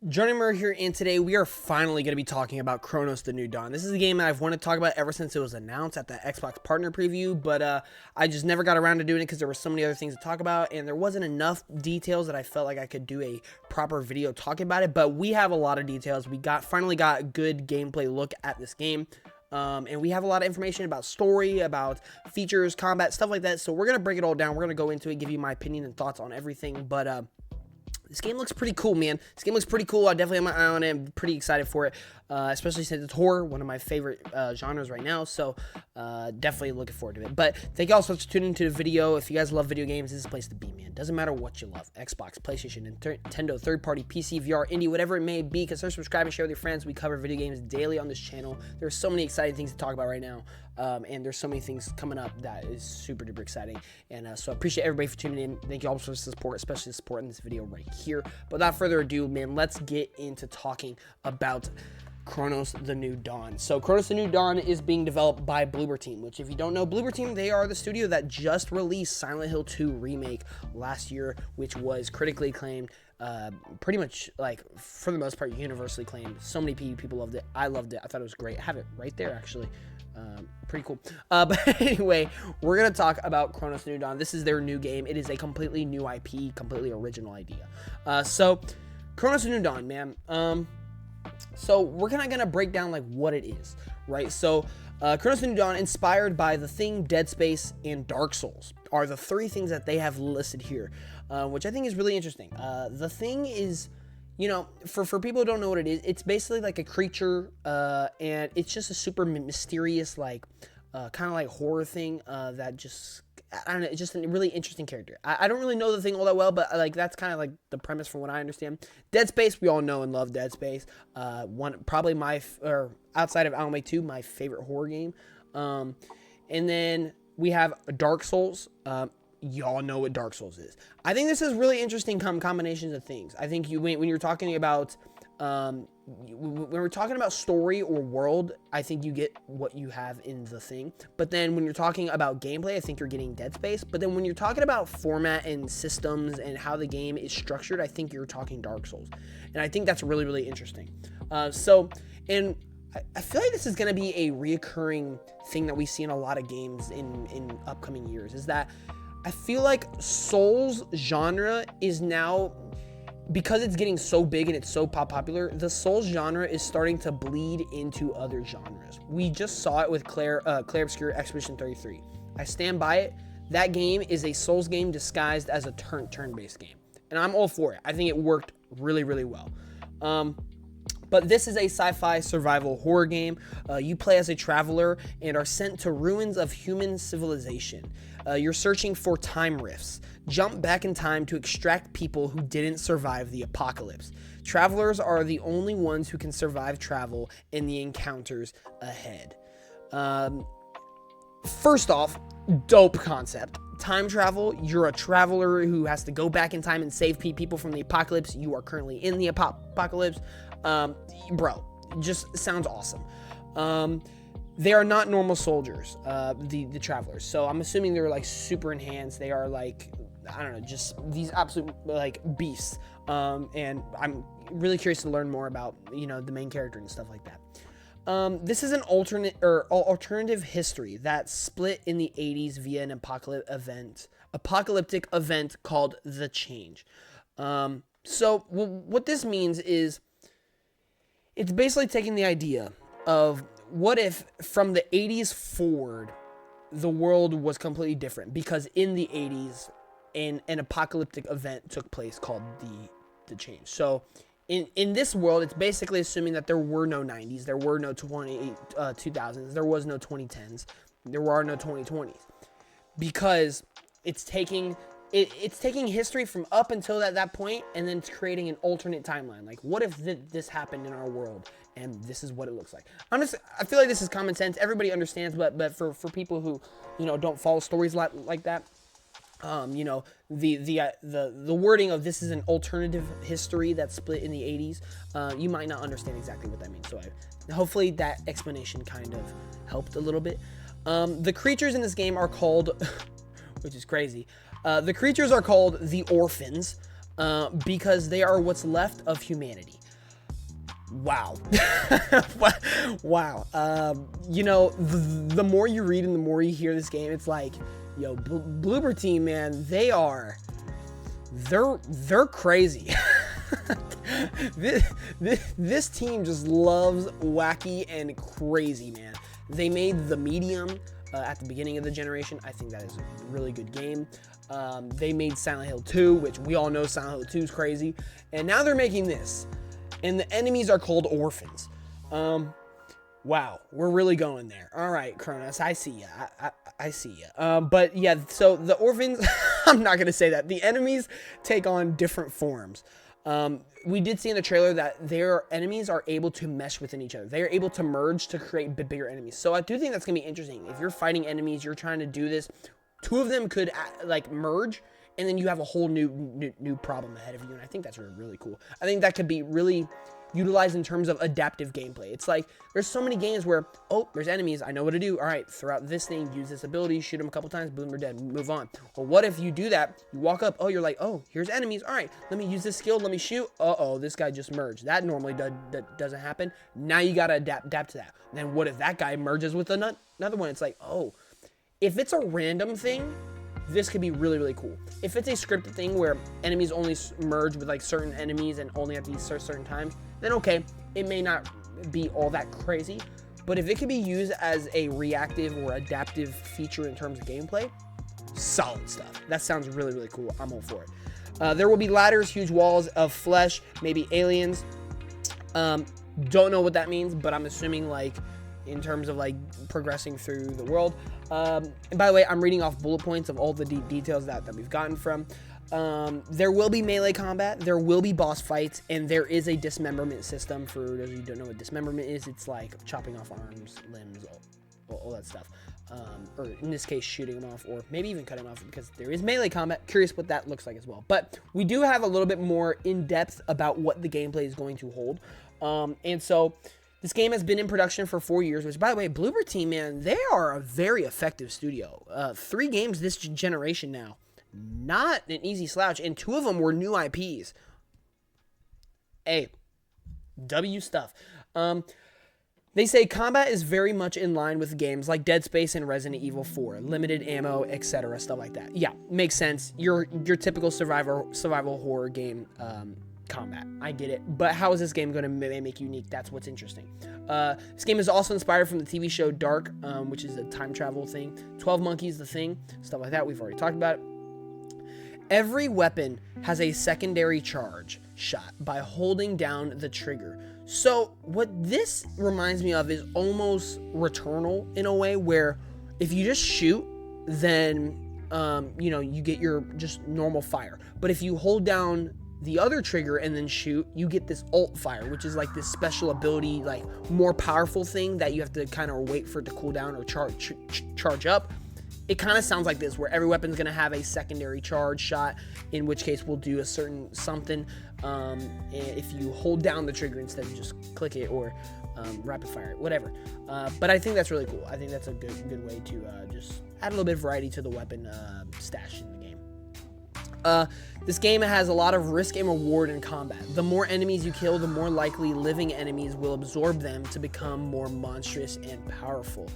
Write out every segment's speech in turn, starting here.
Journeymer here, and today we are finally going to be talking about Cronos: The New Dawn. This is a game that I've wanted to talk about ever since it was announced at the Xbox Partner Preview, but I just never got around to doing it because there were so many other things to talk about, and there wasn't enough details that I felt like I could do a proper video talking about it. But we have a lot of details. We finally got a good gameplay look at this game. And we have a lot of information about story, about features, combat, stuff like that. So we're going to break it all down. We're going to go into it, give you my opinion and thoughts on everything. But this game looks pretty cool, man. This game looks pretty cool. I definitely have my eye on it. I'm pretty excited for it, especially since it's horror, one of my favorite genres right now. So definitely looking forward to it. But thank you all so much for tuning into the video. If you guys love video games, this is the place to be, man. Doesn't matter what you love. Xbox, PlayStation, Nintendo, third-party, PC, VR, indie, whatever it may be. Consider subscribing, share with your friends. We cover video games daily on this channel. There's so many exciting things to talk about right now. And there's so many things coming up that is super duper exciting, and so I appreciate everybody for tuning in. Thank you all for the support, especially the support in this video right here. But without further ado, man, let's get into talking about Cronos: The New Dawn. So Cronos: The New Dawn is being developed by Bloober Team, which, if you don't know Bloober Team, they are the studio that just released Silent Hill 2 Remake last year, which was critically acclaimed, pretty much, like, for the most part, universally acclaimed. So many people loved it. I loved it. I thought it was great. I have it right there, actually. Pretty cool. But anyway, we're going to talk about Cronos: New Dawn. This is their new game. It is a completely new IP, completely original idea. So Cronos: New Dawn, man. So we're kind of going to break down, like, what it is, right? So Cronos: New Dawn, inspired by The Thing, Dead Space, and Dark Souls, are the three things that they have listed here, which I think is really interesting. The Thing is, you know, for people who don't know what it is, it's basically like a creature, and it's just a super mysterious, like, kind of like horror thing, that just, I don't know, it's just a really interesting character. I don't really know the Thing all that well, but, like, that's kind of like the premise from what I understand. Dead Space, we all know and love Dead Space. Probably or outside of Alan Wake 2, my favorite horror game. And then we have Dark Souls. Y'all know what Dark Souls is. I think this is really interesting combinations of things. I think when you're talking about when we're talking about story or world, I think you get what you have in The Thing. But then when you're talking about gameplay, I think you're getting Dead Space. But then when you're talking about format and systems and how the game is structured, I think you're talking Dark Souls. And I think that's really, really interesting. I feel like this is going to be a reoccurring thing that we see in a lot of games in upcoming years, is that I feel like Souls genre is now, because it's getting so big and it's so popular, the Souls genre is starting to bleed into other genres. We just saw it with Claire Obscur Expedition 33. I stand by it. That game is a Souls game disguised as a turn-based game, and I'm all for it. I think it worked really, really well. But this is a sci-fi survival horror game. You play as a traveler and are sent to ruins of human civilization. You're searching for time rifts. Jump back in time to extract people who didn't survive the apocalypse. Travelers are the only ones who can survive travel in the encounters ahead. First off, dope concept. Time travel, you're a traveler who has to go back in time and save people from the apocalypse. You are currently in the apocalypse. Bro, just sounds awesome. They are not normal soldiers, the travelers. So I'm assuming they're, like, super enhanced. They are, like, I don't know, just these absolute, like, beasts. And I'm really curious to learn more about, you know, the main character and stuff like that. This is an alternative history that split in the 80s via an apocalyptic event called The Change. So what this means is, it's basically taking the idea of, what if from the 80s forward, the world was completely different, because in the 80s, an apocalyptic event took place called the Change. So in this world, it's basically assuming that there were no 90s, there were no 2000s, there was no 2010s, there were no 2020s, because it's taking history from up until that point, and then it's creating an alternate timeline. Like, what if this happened in our world, and this is what it looks like? I feel like this is common sense. Everybody understands, but for people who, you know, don't follow stories like that, you know, the wording of this is an alternative history that split in the 80s, you might not understand exactly what that means. So hopefully that explanation kind of helped a little bit. The creatures in this game are called, which is crazy, the creatures are called the Orphans, because they are what's left of humanity. Wow. Wow. You know, the more you read and the more you hear this game, it's like, yo, Bloober team, man, they're crazy. This team just loves wacky and crazy, man. They made the medium at the beginning of the generation. I think that is a really good game. They made Silent Hill 2, which we all know Silent Hill 2 is crazy. And now they're making this. And the enemies are called orphans. Wow, we're really going there. All right, Cronos, I see ya. I see ya. But yeah, so the orphans, I'm not going to say that. The enemies take on different forms. We did see in the trailer that their enemies are able to mesh within each other. They are able to merge to create bigger enemies. So I do think that's going to be interesting. If you're fighting enemies, you're trying to do this, two of them could like merge, and then you have a whole new problem ahead of you. And I think that's really cool. I think that could be really utilized in terms of adaptive gameplay. It's like there's so many games where, oh, there's enemies, I know what to do. All right, throw out this thing, use this ability, shoot them a couple times, boom, they're dead, move on. Well, what if you do that? You walk up, oh, you're like, oh, here's enemies. All right, let me use this skill, let me shoot. Uh-oh, this guy just merged. That normally doesn't happen. Now you gotta adapt to that. And then what if that guy merges with another one? It's like, oh, if it's a random thing, this could be really cool. If it's a scripted thing where enemies only merge with like certain enemies and only at these certain times, then okay, it may not be all that crazy. But if it could be used as a reactive or adaptive feature in terms of gameplay, solid stuff. That sounds really cool. I'm all for it. There will be ladders, huge walls of flesh, maybe aliens. Don't know what that means, but I'm assuming like in terms of like progressing through the world. And by the way, I'm reading off bullet points of all the details that we've gotten from. There will be melee combat, there will be boss fights, and there is a dismemberment system. For those of you who don't know what dismemberment is, it's like chopping off arms, limbs, all that stuff. Or in this case, shooting them off, or maybe even cutting them off, because there is melee combat. Curious what that looks like as well. But we do have a little bit more in depth about what the gameplay is going to hold. And so this game has been in production for 4 years, which, by the way, Bloober team, man, they are a very effective studio. 3 games this generation now. Not an easy slouch, and 2 of them were new IPs. Hey, W stuff. They say combat is very much in line with games like Dead Space and Resident Evil 4, limited ammo, etc., stuff like that. Yeah, makes sense. Your typical survival horror game combat. I get it. But how is this game going to make unique? That's what's interesting. This game is also inspired from the TV show Dark, which is a time travel thing. 12 Monkeys, the thing, stuff like that. We've already talked about it. Every weapon has a secondary charge shot by holding down the trigger. So what this reminds me of is almost Returnal in a way, where if you just shoot, then you know, you get your just normal fire. But if you hold down the other trigger and then shoot, you get this alt fire, which is like this special ability, like more powerful thing that you have to kind of wait for it to cool down or charge up. It kind of sounds like this, where every weapon's going to have a secondary charge shot, in which case we'll do a certain something if you hold down the trigger instead of just click it, or rapid fire it, whatever. But I think that's really cool. I think that's a good way to just add a little bit of variety to the weapon stash in the game. This game has a lot of risk and reward in combat. The more enemies you kill, the more likely living enemies will absorb them to become more monstrous and powerful.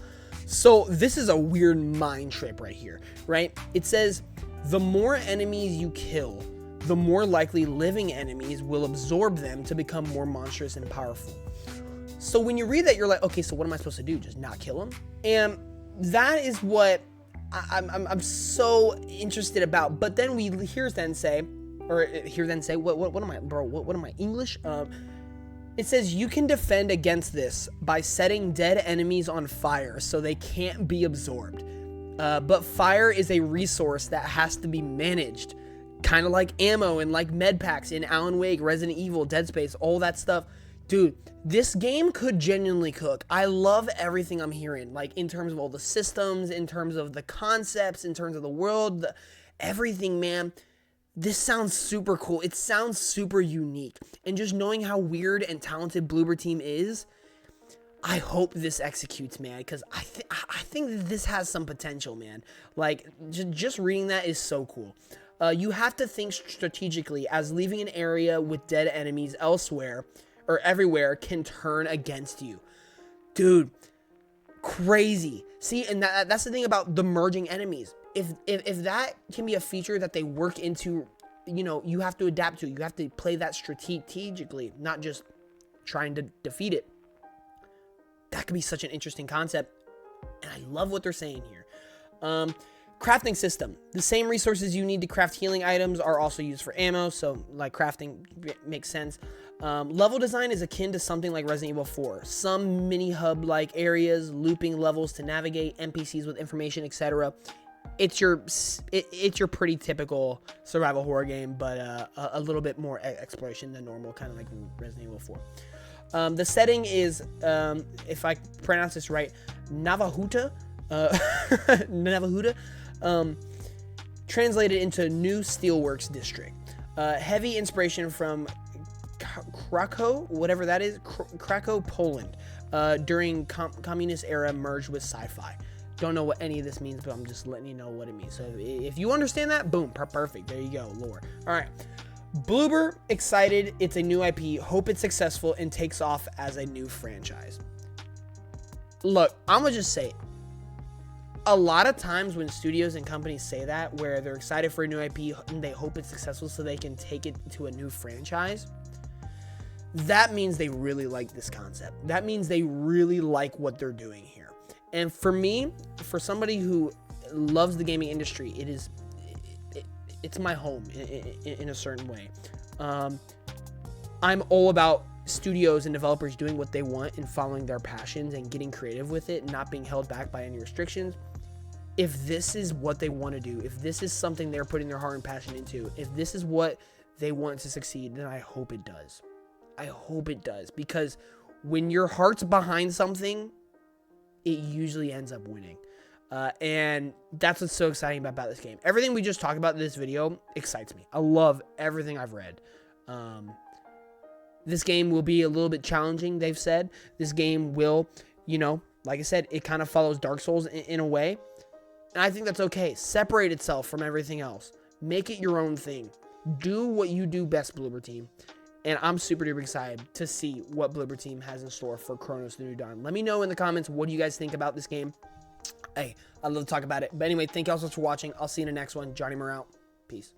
So this is a weird mind trip right here, right? It says the more enemies you kill, the more likely living enemies will absorb them to become more monstrous and powerful. So when you read that, you're like, okay, so what am I supposed to do? Just not kill them? And that is what I'm so interested about. But then we hear them say, what am I, bro? What am I, English? It says you can defend against this by setting dead enemies on fire so they can't be absorbed. But fire is a resource that has to be managed. Kind of like ammo and like med packs in Alan Wake, Resident Evil, Dead Space, all that stuff. Dude, this game could genuinely cook. I love everything I'm hearing, like in terms of all the systems, in terms of the concepts, in terms of the world, everything, man. This sounds super cool. It sounds super unique. And just knowing how weird and talented Bloober team is, I hope this executes, man, because I think that this has some potential, man. Like, just reading that is so cool. You have to think strategically, as leaving an area with dead enemies elsewhere or everywhere can turn against you. Dude, crazy. See, and that's the thing about the merging enemies. If that can be a feature that they work into, you know, you have to adapt to. You have to play that strategically, not just trying to defeat it. That could be such an interesting concept, and I love what they're saying here. Crafting system. The same resources you need to craft healing items are also used for ammo, so like crafting makes sense. Level design is akin to something like Resident Evil 4. Some mini hub like areas, looping levels to navigate, NPCs with information, etc. It's your pretty typical survival horror game, but a little bit more exploration than normal, kind of like Resident Evil 4. The setting is, if I pronounce this right, Navahuta. Navahuta. Translated into New Steelworks District. Heavy inspiration from Krakow, whatever that is, Krakow, Poland, during communist era merged with sci-fi. Don't know what any of this means, but I'm just letting you know what it means. So if you understand that, boom, perfect. There you go, lore. All right. Bloober, excited. It's a new IP. Hope it's successful and takes off as a new franchise. Look, I'm going to just say it. A lot of times when studios and companies say that, where they're excited for a new IP and they hope it's successful so they can take it to a new franchise, that means they really like this concept. That means they really like what they're doing here. And for me, for somebody who loves the gaming industry, it's my home in a certain way. I'm all about studios and developers doing what they want and following their passions and getting creative with it, not being held back by any restrictions. If this is what they want to do, if this is something they're putting their heart and passion into, if this is what they want to succeed, then I hope it does. I hope it does, because when your heart's behind something, it usually ends up winning. And that's what's so exciting about this game. Everything we just talked about in this video excites me. I love everything I've read. This game will be a little bit challenging, they've said. This game will, you know, like I said, it kind of follows Dark Souls in a way. And I think that's okay. Separate itself from everything else. Make it your own thing. Do what you do best, Bloober Team. And I'm super duper excited to see what Bloober Team has in store for Cronos the New Dawn. Let me know in the comments, what do you guys think about this game? Hey, I'd love to talk about it. But anyway, thank you all so much for watching. I'll see you in the next one. Johnny Moore out. Peace.